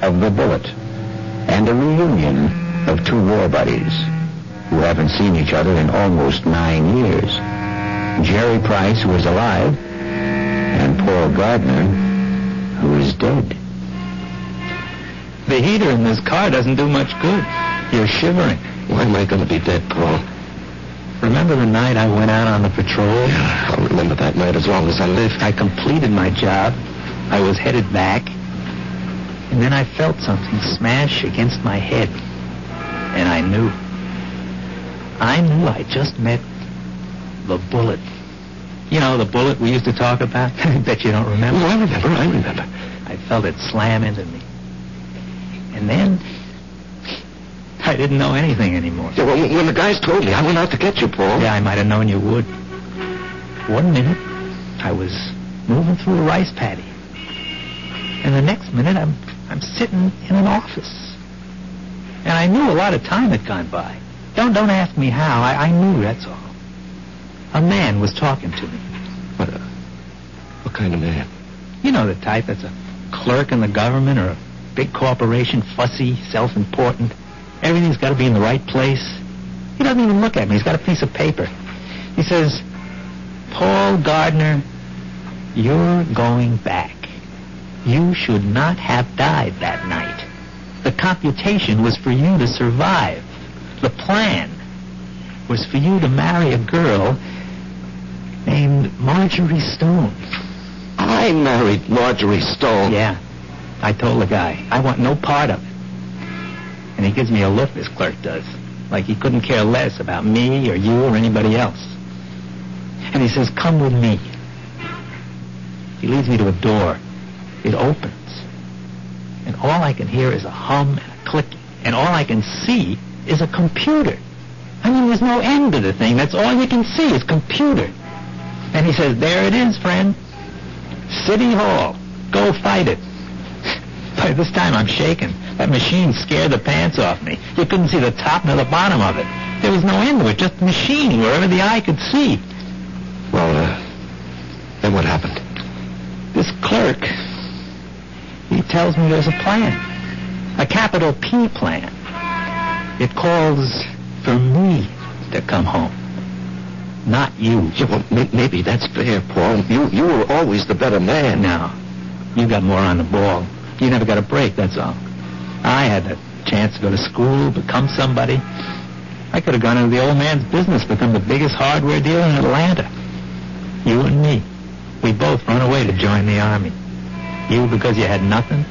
of the bullet and a reunion of two war buddies who haven't seen each other in almost 9 years. Jerry Price, who is alive, and Paul Gardner, who is dead. The heater in this car doesn't do much good. You're shivering. Why am I going to be dead, Paul? Remember the night I went out on the patrol? Yeah, I'll remember that night as long as I live. I completed my job. I was headed back. And then I felt something smash against my head. And I knew I just met the bullet. You know, the bullet we used to talk about? I bet you don't remember. Oh, I remember. I felt it slam into me. And then I didn't know anything anymore. Yeah, well, when the guys told me, I went out to get you, Paul. Yeah, I might have known you would. 1 minute, I was moving through a rice paddy. And the next minute, I'm sitting in an office. And I knew a lot of time had gone by. Don't ask me how. I knew, that's all. A man was talking to me. What kind of man? You know the type that's a clerk in the government or a big corporation, fussy, self-important. Everything's got to be in the right place. He doesn't even look at me. He's got a piece of paper. He says, Paul Gardner, you're going back. You should not have died that night. The computation was for you to survive. The plan was for you to marry a girl named Marjorie Stone. I married Marjorie Stone? Yeah. I told the guy, I want no part of it. And he gives me a look, this clerk does, like he couldn't care less about me or you or anybody else. And he says, come with me. He leads me to a door. It opens. And all I can hear is a hum and a clicking. And all I can see is a computer. I mean, there's no end to the thing. That's all you can see is computer. And he says, there it is, friend. City Hall. Go fight it. By this time, I'm shaking. That machine scared the pants off me. You couldn't see the top nor the bottom of it. There was no end to it, just a machine wherever the eye could see. Well, then what happened? This clerk, he tells me there's a plan. A capital P plan. It calls for me to come home. Not you. Yeah, well, maybe that's fair, Paul. You were always the better man. No. You got more on the ball. You never got a break, that's all. I had the chance to go to school, become somebody. I could have gone into the old man's business, become the biggest hardware dealer in Atlanta. You and me. We both run away to join the army. You because you had nothing.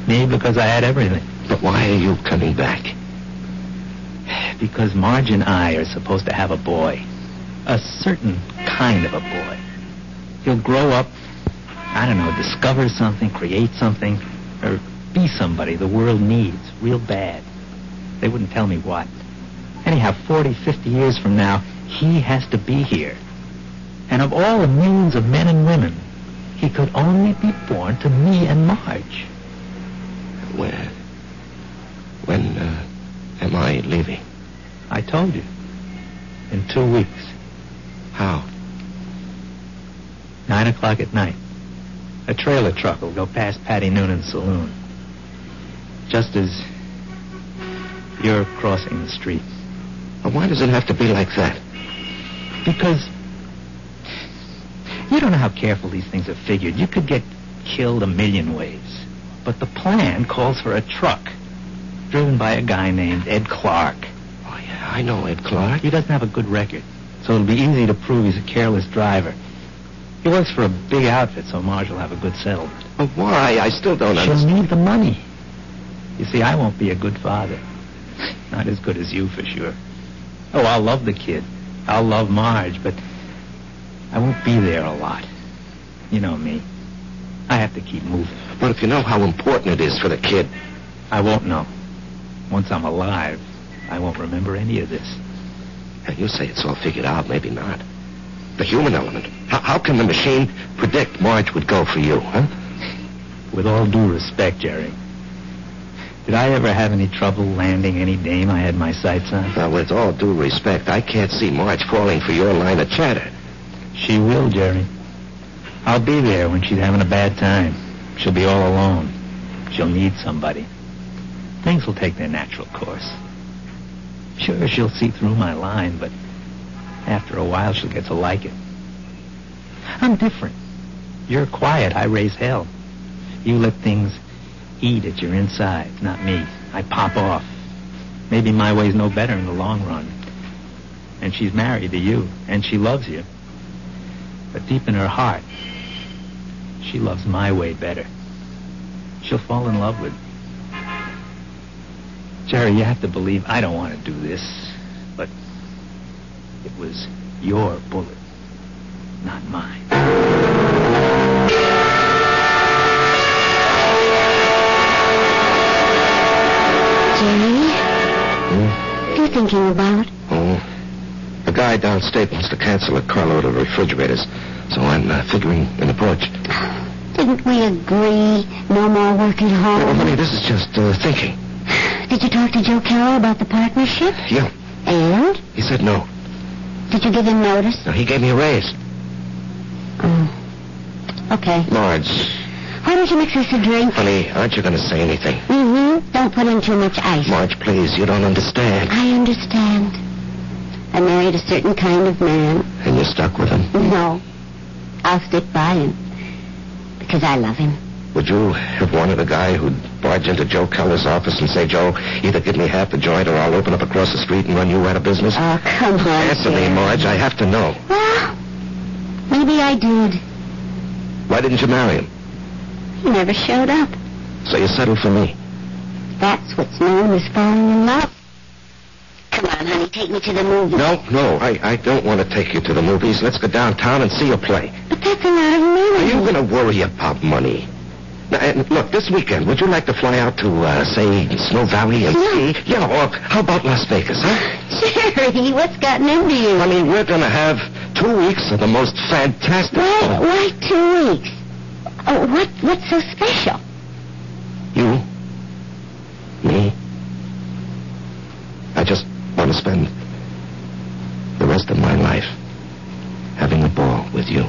Me because I had everything. But why are you coming back? Because Marge and I are supposed to have a boy. A certain kind of a boy. He'll grow up, I don't know, discover something, create something, or be somebody the world needs real bad. They wouldn't tell me what. Anyhow, 40, 50 years from now, he has to be here. And of all the millions of men and women, he could only be born to me and Marge. When am I leaving? I told you. In 2 weeks. How? 9 o'clock at night. A trailer truck will go past Patty Noonan's saloon. Just as you're crossing the street. Well, why does it have to be like that? Because you don't know how careful these things are figured. You could get killed a million ways. But the plan calls for a truck driven by a guy named Ed Clark. Oh, yeah, I know Ed Clark. He doesn't have a good record, so it'll be easy to prove he's a careless driver. He works for a big outfit, so Marge will have a good settlement. But why? I still don't She'll understand. need the money. You see, I won't be a good father. Not as good as you, for sure. Oh, I'll love the kid. I'll love Marge, but I won't be there a lot. You know me. I have to keep moving. But if you know how important it is for the kid... I won't know. Once I'm alive, I won't remember any of this. Now, you say it's all figured out, maybe not. The human element. How can the machine predict Marge would go for you, huh? With all due respect, Jerry, did I ever have any trouble landing any dame I had my sights on? Now, with all due respect, I can't see Marge falling for your line of chatter. She will, Jerry. I'll be there when she's having a bad time. She'll be all alone. She'll need somebody. Things will take their natural course. Sure, she'll see through my line, but after a while she'll get to like it. I'm different. You're quiet, I raise hell. You let things eat at your insides, not me. I pop off. Maybe my way's no better in the long run. And she's married to you, and she loves you. But deep in her heart, she loves my way better. She'll fall in love with me. Jerry, you have to believe I don't want to do this, but it was your bullet, not mine. Jerry? What are you thinking about? Oh, the guy downstate wants to cancel a carload of refrigerators, so I'm figuring an approach. Didn't we agree no more work at home? Well, honey, this is just thinking. Did you talk to Joe Carroll about the partnership? Yeah. And? He said no. Did you give him notice? No, he gave me a raise. Oh. Okay. Marge. Why don't you mix us a drink? Honey, aren't you going to say anything? Mm-hmm. Don't put in too much ice. Marge, please, you don't understand. I understand. I married a certain kind of man. And you're stuck with him? No. I'll stick by him. Because I love him. Would you have wanted a guy who'd barge into Joe Keller's office and say, Joe, either give me half the joint or I'll open up across the street and run you out of business? Oh, come on. Answer me, Marge. I have to know. Well, maybe I did. Why didn't you marry him? He never showed up. So you settled for me. That's what's known as falling in love. Come on, honey, take me to the movies. No, I don't want to take you to the movies. Let's go downtown and see a play. But that's a lot of money. Are you going to worry about money? Now, and look, this weekend, would you like to fly out to, say, Snow Valley and see? Yeah, or how about Las Vegas, huh? Jerry, what's gotten into you? Honey, we're going to have 2 weeks of the most fantastic... Why 2 weeks? Oh, what's so special? You? Me? I just want to spend the rest of my life having a ball with you.